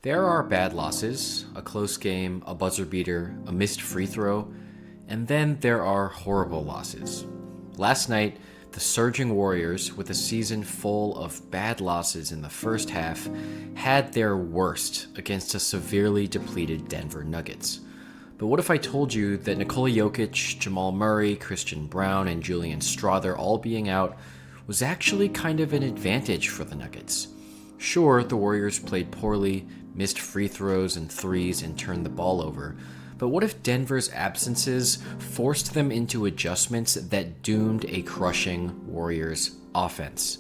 There are bad losses, a close game, a buzzer beater, a missed free throw, and then there are horrible losses. Last night, the surging Warriors, with a season full of bad losses in the first half, had their worst against a severely depleted Denver Nuggets. But what if I told you that Nikola Jokic, Jamal Murray, Christian Brown, and Julian Strawther all being out was actually kind of an advantage for the Nuggets? Sure, the Warriors played poorly, missed free throws and threes, and turned the ball over. But what if Denver's absences forced them into adjustments that doomed a crushing Warriors offense?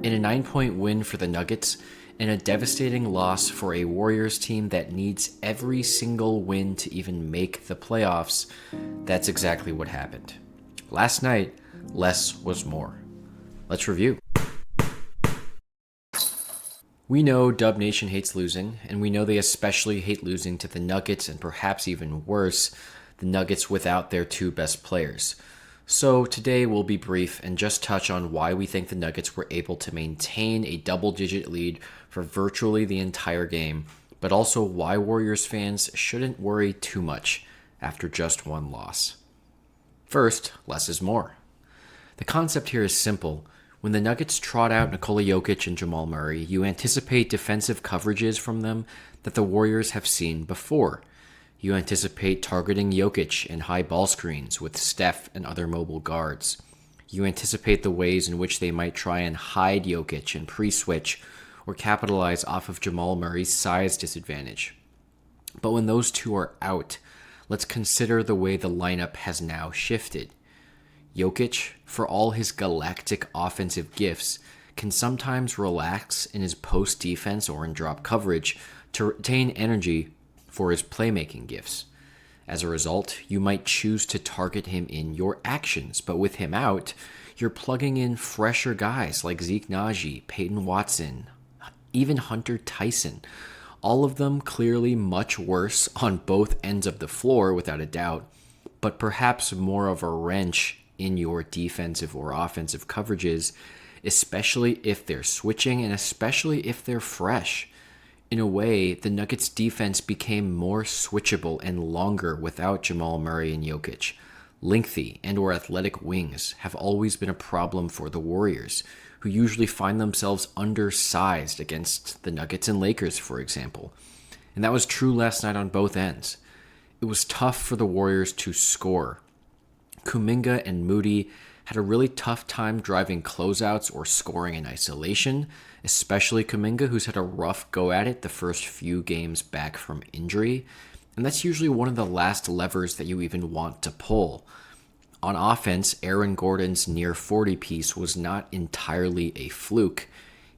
In a 9-point win for the Nuggets, and a devastating loss for a Warriors team that needs every single win to even make the playoffs, that's exactly what happened. Last night, less was more. Let's review. We know Dub Nation hates losing, and we know they especially hate losing to the Nuggets, and perhaps even worse, the Nuggets without their two best players. So today we'll be brief and just touch on why we think the Nuggets were able to maintain a double-digit lead for virtually the entire game, but also why Warriors fans shouldn't worry too much after just one loss. First, less is more. The concept here is simple. When the Nuggets trot out Nikola Jokic and Jamal Murray, you anticipate defensive coverages from them that the Warriors have seen before. You anticipate targeting Jokic in high ball screens with Steph and other mobile guards. You anticipate the ways in which they might try and hide Jokic and pre-switch or capitalize off of Jamal Murray's size disadvantage. But when those two are out, let's consider the way the lineup has now shifted. Jokic, for all his galactic offensive gifts, can sometimes relax in his post defense or in drop coverage to retain energy for his playmaking gifts. As a result, you might choose to target him in your actions, but with him out, you're plugging in fresher guys like Zeke Naji, Peyton Watson, even Hunter Tyson. All of them clearly much worse on both ends of the floor without a doubt, but perhaps more of a wrench in your defensive or offensive coverages, especially if they're switching and especially if they're fresh. In a way, the Nuggets defense became more switchable and longer without Jamal Murray and Jokic. Lengthy and or athletic wings have always been a problem for the Warriors, who usually find themselves undersized against the Nuggets and Lakers, for example. And that was true last night on both ends. It was tough for the Warriors to score. Kuminga and Moody had a really tough time driving closeouts or scoring in isolation, especially Kuminga, who's had a rough go at it the first few games back from injury. And that's usually one of the last levers that you even want to pull. On offense, Aaron Gordon's near 40 piece was not entirely a fluke.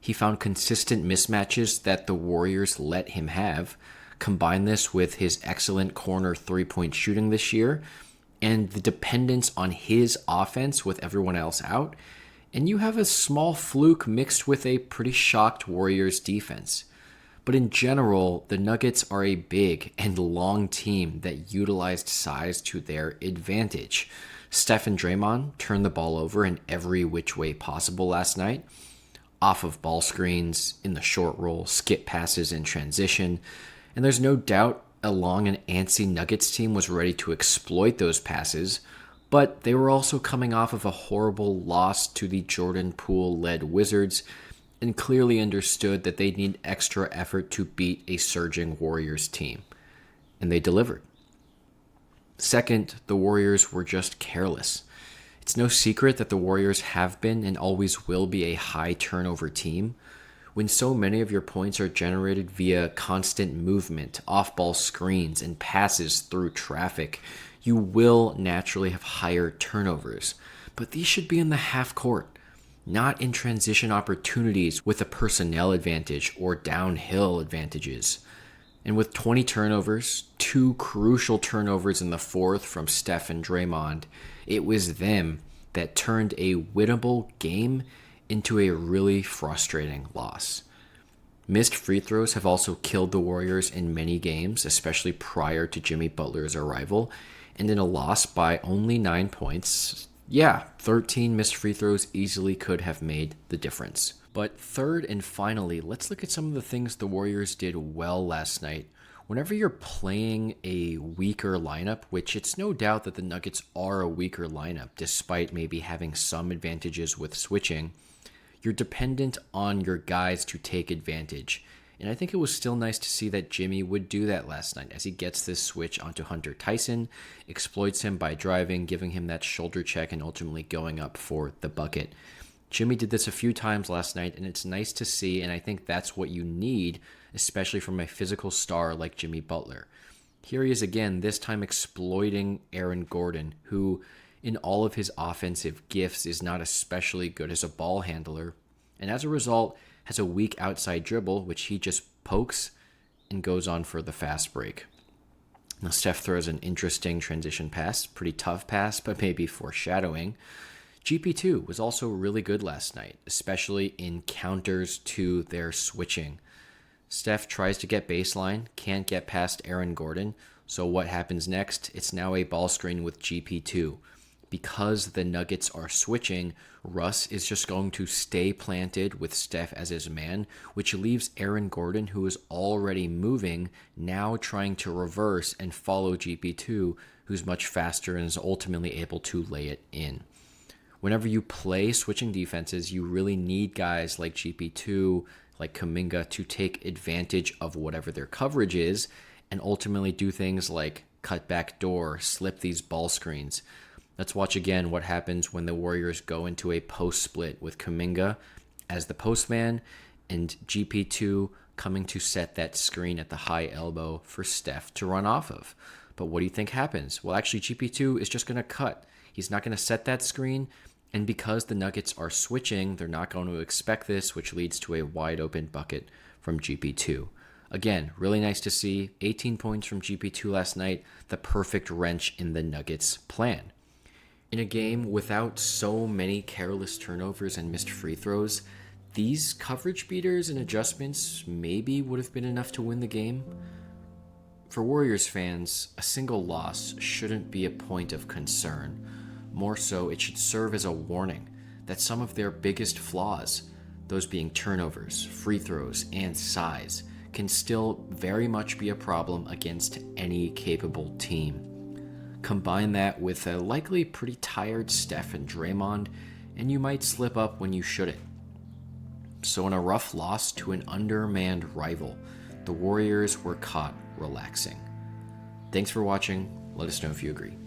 He found consistent mismatches that the Warriors let him have. Combine this with his excellent corner three-point shooting this year, and the dependence on his offense with everyone else out, and you have a small fluke mixed with a pretty shocked Warriors defense. But in general, the Nuggets are a big and long team that utilized size to their advantage. Steph and Draymond turned the ball over in every which way possible last night, off of ball screens, in the short roll, skip passes, and transition, and there's no doubt a long and antsy Nuggets team was ready to exploit those passes, but they were also coming off of a horrible loss to the Jordan Poole-led Wizards and clearly understood that they'd need extra effort to beat a surging Warriors team. And they delivered. Second, the Warriors were just careless. It's no secret that the Warriors have been and always will be a high turnover team. When so many of your points are generated via constant movement, off-ball screens, and passes through traffic, you will naturally have higher turnovers. But these should be in the half court, not in transition opportunities with a personnel advantage or downhill advantages. And with 20 turnovers, 2 crucial turnovers in the fourth from Steph and Draymond, it was them that turned a winnable game into a really frustrating loss. Missed free throws have also killed the Warriors in many games, especially prior to Jimmy Butler's arrival, and in a loss by only 9 points, 13 missed free throws easily could have made the difference. But third and finally, let's look at some of the things the Warriors did well last night. Whenever you're playing a weaker lineup, which it's no doubt that the Nuggets are a weaker lineup, despite maybe having some advantages with switching, you're dependent on your guys to take advantage. And I think it was still nice to see that Jimmy would do that last night as he gets this switch onto Hunter Tyson, exploits him by driving, giving him that shoulder check, and ultimately going up for the bucket. Jimmy did this a few times last night, and it's nice to see, and I think that's what you need, especially from a physical star like Jimmy Butler. Here he is again, this time exploiting Aaron Gordon, who, in all of his offensive gifts, is not especially good as a ball handler, and as a result, has a weak outside dribble, which he just pokes and goes on for the fast break. Now, Steph throws an interesting transition pass, pretty tough pass, but maybe foreshadowing. GP2 was also really good last night, especially in counters to their switching. Steph tries to get baseline, can't get past Aaron Gordon, so what happens next? It's now a ball screen with GP2. Because the Nuggets are switching, Russ is just going to stay planted with Steph as his man, which leaves Aaron Gordon, who is already moving, now trying to reverse and follow GP2, who's much faster and is ultimately able to lay it in. Whenever you play switching defenses, you really need guys like GP2, like Kuminga, to take advantage of whatever their coverage is and ultimately do things like cut back door, slip these ball screens. Let's watch again what happens when the Warriors go into a post split with Kuminga as the postman and GP2 coming to set that screen at the high elbow for Steph to run off of. But what do you think happens? Well, actually, GP2 is just going to cut. He's not going to set that screen. And because the Nuggets are switching, they're not going to expect this, which leads to a wide open bucket from GP2. Again, really nice to see. 18 points from GP2 last night, the perfect wrench in the Nuggets' plan. In a game without so many careless turnovers and missed free throws, these coverage beaters and adjustments maybe would have been enough to win the game. For Warriors fans, a single loss shouldn't be a point of concern. More so, it should serve as a warning that some of their biggest flaws, those being turnovers, free throws, and size, can still very much be a problem against any capable team. Combine that with a likely pretty tired Steph and Draymond, and you might slip up when you shouldn't. So in a rough loss to an undermanned rival, the Warriors were caught relaxing. Thanks for watching. Let us know if you agree.